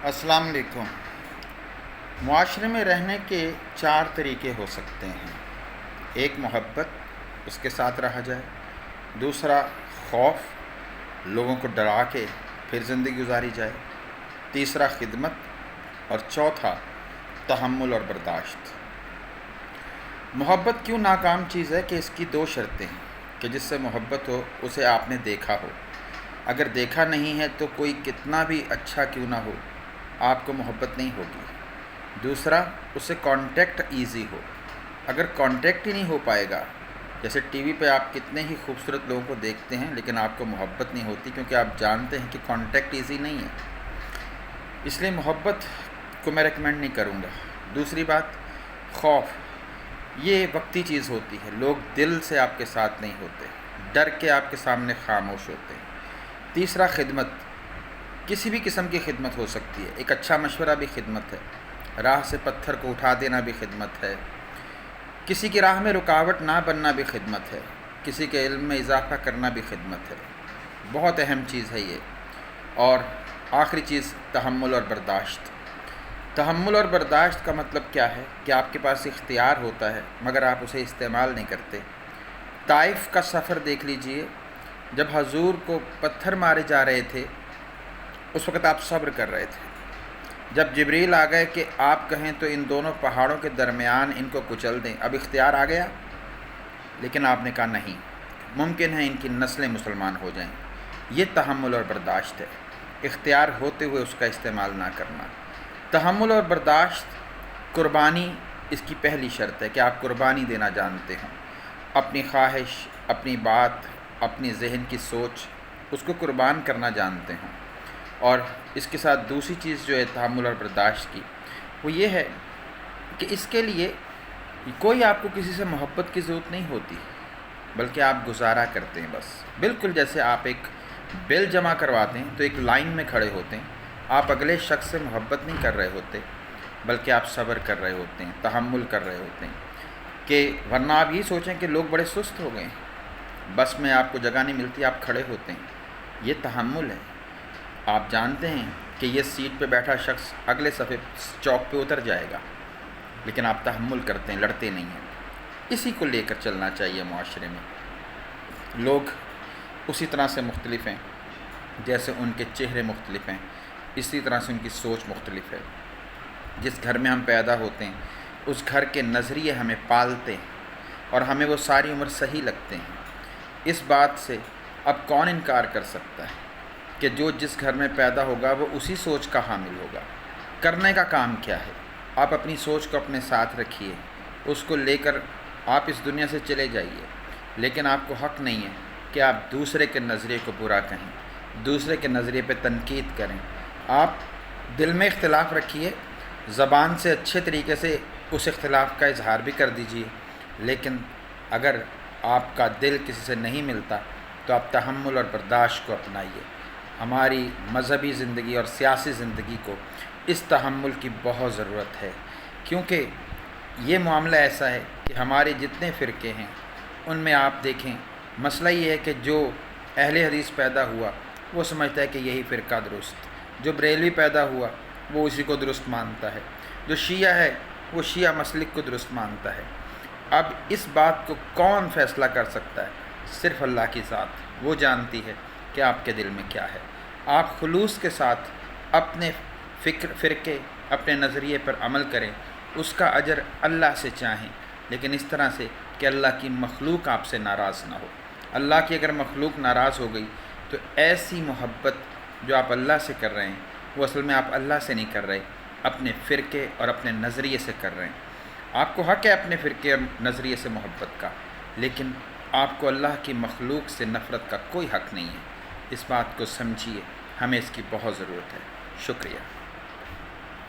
السلام علیکم۔ معاشرے میں رہنے کے 4 طریقے ہو سکتے ہیں۔ ایک محبت، اس کے ساتھ رہا جائے۔ دوسرا خوف، لوگوں کو ڈرا کے پھر زندگی گزاری جائے۔ تیسرا خدمت، اور چوتھا تحمل اور برداشت۔ محبت کیوں ناکام چیز ہے کہ اس کی 2 شرطیں ہیں کہ جس سے محبت ہو اسے آپ نے دیکھا ہو۔ اگر دیکھا نہیں ہے تو کوئی کتنا بھی اچھا کیوں نہ ہو آپ کو محبت نہیں ہوگی۔ دوسرا، اس سے کانٹیکٹ ایزی ہو۔ اگر کانٹیکٹ ہی نہیں ہو پائے گا، جیسے ٹی وی پہ آپ کتنے ہی خوبصورت لوگوں کو دیکھتے ہیں لیکن آپ کو محبت نہیں ہوتی کیونکہ آپ جانتے ہیں کہ کانٹیکٹ ایزی نہیں ہے، اس لیے محبت کو میں ریکمینڈ نہیں کروں گا۔ دوسری بات، خوف، یہ وقتی چیز ہوتی ہے، لوگ دل سے آپ کے ساتھ نہیں ہوتے، ڈر کے آپ کے سامنے خاموش ہوتے ہیں۔ تیسرا خدمت، کسی بھی قسم کی خدمت ہو سکتی ہے، ایک اچھا مشورہ بھی خدمت ہے، راہ سے پتھر کو اٹھا دینا بھی خدمت ہے، کسی کی راہ میں رکاوٹ نہ بننا بھی خدمت ہے، کسی کے علم میں اضافہ کرنا بھی خدمت ہے۔ بہت اہم چیز ہے یہ۔ اور آخری چیز، تحمل اور برداشت۔ تحمل اور برداشت کا مطلب کیا ہے کہ آپ کے پاس اختیار ہوتا ہے مگر آپ اسے استعمال نہیں کرتے۔ طائف کا سفر دیکھ لیجئے، جب حضور کو پتھر مارے جا رہے تھے اس وقت آپ صبر کر رہے تھے۔ جب جبریل آ گئے کہ آپ کہیں تو ان دونوں پہاڑوں کے درمیان ان کو کچل دیں، اب اختیار آ گیا، لیکن آپ نے کہا نہیں، ممکن ہے ان کی نسلیں مسلمان ہو جائیں۔ یہ تحمل اور برداشت ہے، اختیار ہوتے ہوئے اس کا استعمال نہ کرنا۔ تحمل اور برداشت، قربانی اس کی پہلی شرط ہے کہ آپ قربانی دینا جانتے ہوں، اپنی خواہش، اپنی بات، اپنی ذہن کی سوچ، اس کو قربان کرنا جانتے ہوں۔ اور اس کے ساتھ دوسری چیز جو ہے تحمل اور برداشت کی، وہ یہ ہے کہ اس کے لیے کوئی آپ کو کسی سے محبت کی ضرورت نہیں ہوتی، بلکہ آپ گزارا کرتے ہیں بس۔ بالکل جیسے آپ ایک بل جمع کرواتے ہیں تو ایک لائن میں کھڑے ہوتے ہیں، آپ اگلے شخص سے محبت نہیں کر رہے ہوتے بلکہ آپ صبر کر رہے ہوتے ہیں، تحمل کر رہے ہوتے ہیں، کہ ورنہ آپ یہ سوچیں کہ لوگ بڑے سست ہو گئے ہیں، بس میں آپ کو جگہ نہیں ملتی، آپ کھڑے ہوتے ہیں۔ یہ تحمل ہے۔ آپ جانتے ہیں کہ یہ سیٹ پہ بیٹھا شخص اگلے صفحے چوک پہ اتر جائے گا، لیکن آپ تحمل کرتے ہیں، لڑتے نہیں ہیں۔ اسی کو لے کر چلنا چاہیے معاشرے میں۔ لوگ اسی طرح سے مختلف ہیں جیسے ان کے چہرے مختلف ہیں، اسی طرح سے ان کی سوچ مختلف ہے۔ جس گھر میں ہم پیدا ہوتے ہیں اس گھر کے نظریے ہمیں پالتے ہیں اور ہمیں وہ ساری عمر صحیح لگتے ہیں۔ اس بات سے اب کون انکار کر سکتا ہے کہ جو جس گھر میں پیدا ہوگا وہ اسی سوچ کا حامل ہوگا۔ کرنے کا کام کیا ہے؟ آپ اپنی سوچ کو اپنے ساتھ رکھیے، اس کو لے کر آپ اس دنیا سے چلے جائیے، لیکن آپ کو حق نہیں ہے کہ آپ دوسرے کے نظریے کو برا کہیں، دوسرے کے نظریے پہ تنقید کریں۔ آپ دل میں اختلاف رکھیے، زبان سے اچھے طریقے سے اس اختلاف کا اظہار بھی کر دیجیے، لیکن اگر آپ کا دل کسی سے نہیں ملتا تو آپ تحمل اور برداشت کو اپنائیے۔ ہماری مذہبی زندگی اور سیاسی زندگی کو اس تحمل کی بہت ضرورت ہے، کیونکہ یہ معاملہ ایسا ہے کہ ہمارے جتنے فرقے ہیں ان میں آپ دیکھیں، مسئلہ یہ ہے کہ جو اہل حدیث پیدا ہوا وہ سمجھتا ہے کہ یہی فرقہ درست، جو بریلوی پیدا ہوا وہ اسی کو درست مانتا ہے، جو شیعہ ہے وہ شیعہ مسلک کو درست مانتا ہے۔ اب اس بات کو کون فیصلہ کر سکتا ہے؟ صرف اللہ کی ذات، وہ جانتی ہے کہ آپ کے دل میں کیا ہے۔ آپ خلوص کے ساتھ اپنے فرقے، اپنے نظریے پر عمل کریں، اس کا اجر اللہ سے چاہیں، لیکن اس طرح سے کہ اللہ کی مخلوق آپ سے ناراض نہ ہو۔ اللہ کی اگر مخلوق ناراض ہو گئی تو ایسی محبت جو آپ اللہ سے کر رہے ہیں وہ اصل میں آپ اللہ سے نہیں کر رہے، اپنے فرقے اور اپنے نظریے سے کر رہے ہیں۔ آپ کو حق ہے اپنے فرقے اور نظریے سے محبت کا، لیکن آپ کو اللہ کی مخلوق سے نفرت کا کوئی حق نہیں ہے۔ اس بات کو سمجھیے، ہمیں اس کی بہت ضرورت ہے۔ شکریہ۔